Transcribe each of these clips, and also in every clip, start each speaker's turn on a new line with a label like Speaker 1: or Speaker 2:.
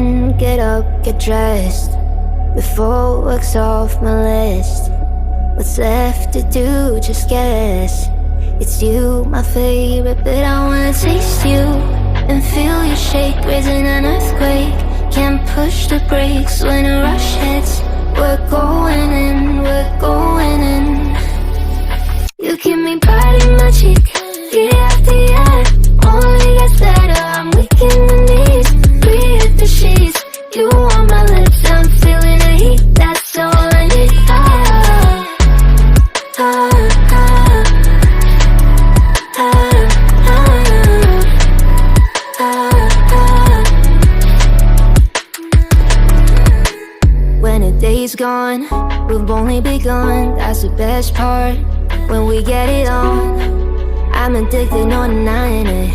Speaker 1: Then get up, get dressed, before work's off my list. What's left to do, just guess. It's you, my favorite, but I wanna taste you and feel you shake, raising an earthquake. Can't push the brakes when a rush hits. We're going in, we're going in. You keep me biting my cheek, year after year. Only gets better, I'm weak in the knees. We hit the sheets, you on my lips, I'm feeling the heat. That's all I need. When the day's gone, we've only begun. That's the best part, when we get it on. I'm addicted, no denying it,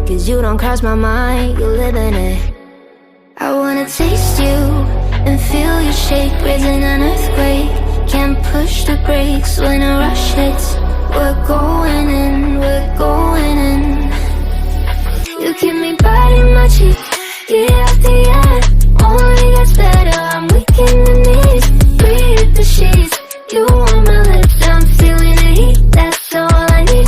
Speaker 1: 'cause you don't cross my mind, you live in it. I wanna taste you and feel you shake, raising an earthquake. Can't push the brakes when a rush hits. We're going in, we're going in. You keep me biting my cheek, year after year. Only gets better, I'm weak in the knees. We hit the sheets, you on my lips, I'm feeling the heat. That's all I need.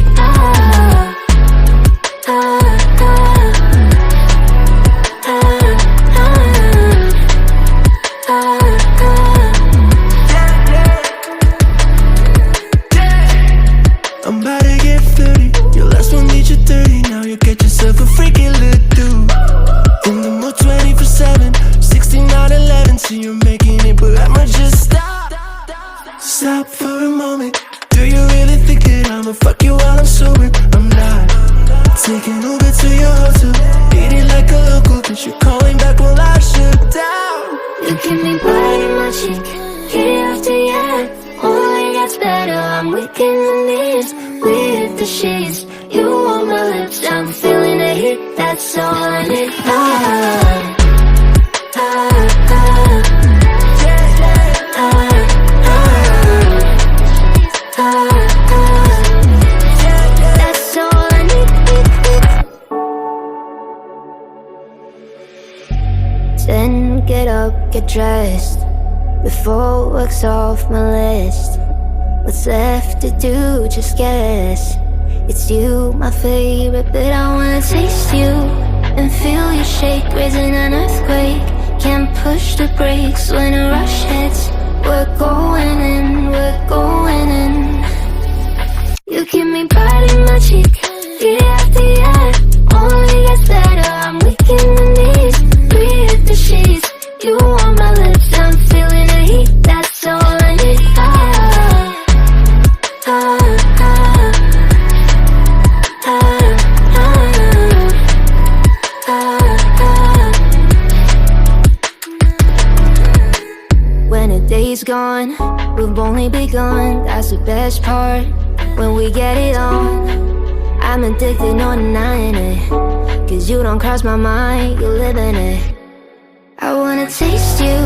Speaker 2: I'm about to get flirty. Your last one needs you 30. Now you get yourself a freaky little dude. In the mood 24/7, 16/11. See you making it, but I'ma just stop. Stop for a moment. Do you really think that I'ma fuck you while I'm sober? I'm not. Taking Uber to your hotel, eat it like a local, 'cause you're calling back while I shut down.
Speaker 1: You keep me biting my cheek, year after year. Only gets better, I'm weak in the knees. We hit the sheets, you on my lips, I'm feeling the heat. That's all I need. That's all I need. Then get up, get dressed, before work's off my list. What's left to do, just guess. It's you, my favorite, but I wanna taste you and feel you shake, raising an earthquake. Can't push the brakes when a rush hits. We're going in, we're going in. You keep me biting my cheek, year after year. Only gets better, I'm weak in the knees. We hit the sheets, you on my lips, I'm feeling the heat. That's all I need. When the day's gone, we've only begun. That's the best part, when we get it on. I'm addicted, no denying it, 'cause you don't cross my mind, you live in it. I wanna taste you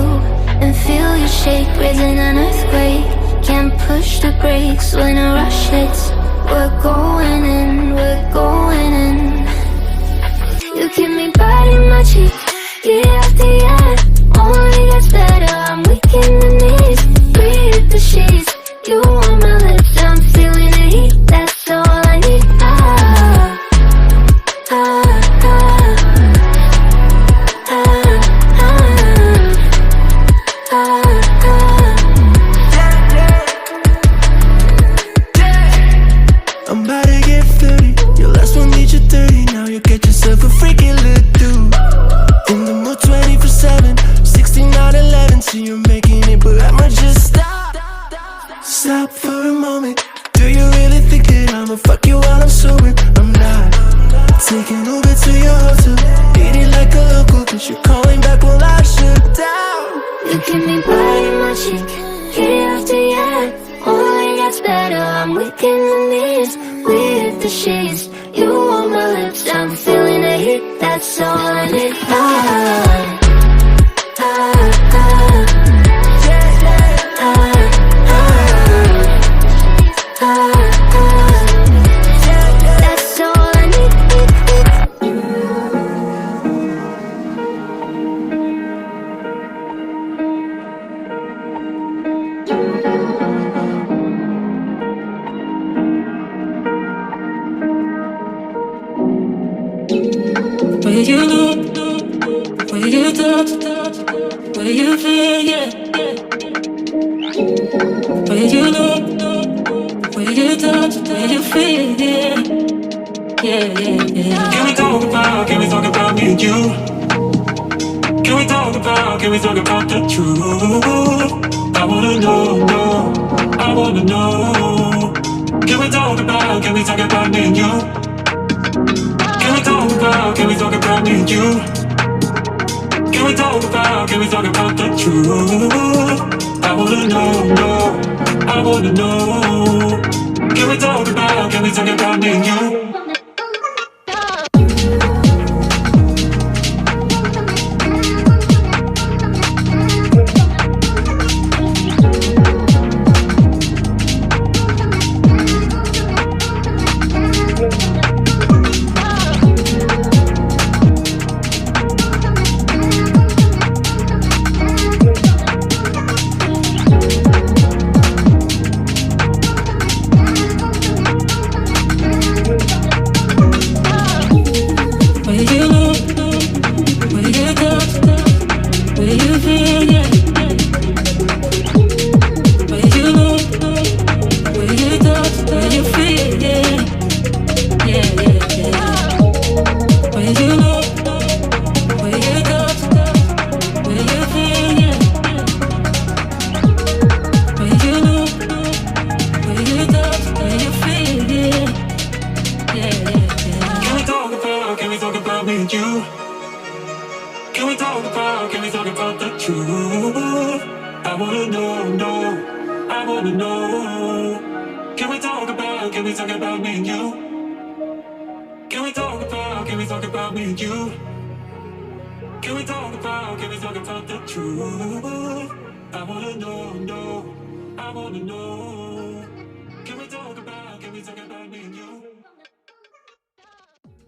Speaker 1: and feel you shake, raising an earthquake. Can't push the brakes when a rush hits. We're going in, we're going in. You keep me biting my cheek, year after year. Only gets better, I'm weak in the knees. We hit the sheets, you on my lips, I'm feeling the heat. That's all I need.
Speaker 2: I'm about to get flirty. Your last one needs you 30. Now you get yourself a freaky little dude. In the mood 24/7, 16/11. See you making it, but I'ma just stop. Stop for a moment. Do you really think that I'ma fuck you while I'm sober? I'm not. Taking Uber to your hotel, eat it like a local, 'cause you're calling back while I shut down.
Speaker 1: You keep me biting my cheek, year after year. Only gets better, I'm weak in the knees. We hit the sheets, you on my lips, I'm feeling the heat. That's all I need. That's all I need.
Speaker 2: Will you touch? Will you feel? Yeah. Will you look? Will you touch? Will you feel? Yeah. Yeah. Can we talk about me and you? Can we talk about the truth? I wanna know, I wanna know. Can we talk about me and you? Can we talk about me and you? Can we talk about the truth? I wanna know, I wanna know. Can we talk about me and you? The truth. I wanna know, I wanna know. Can we talk about me and you?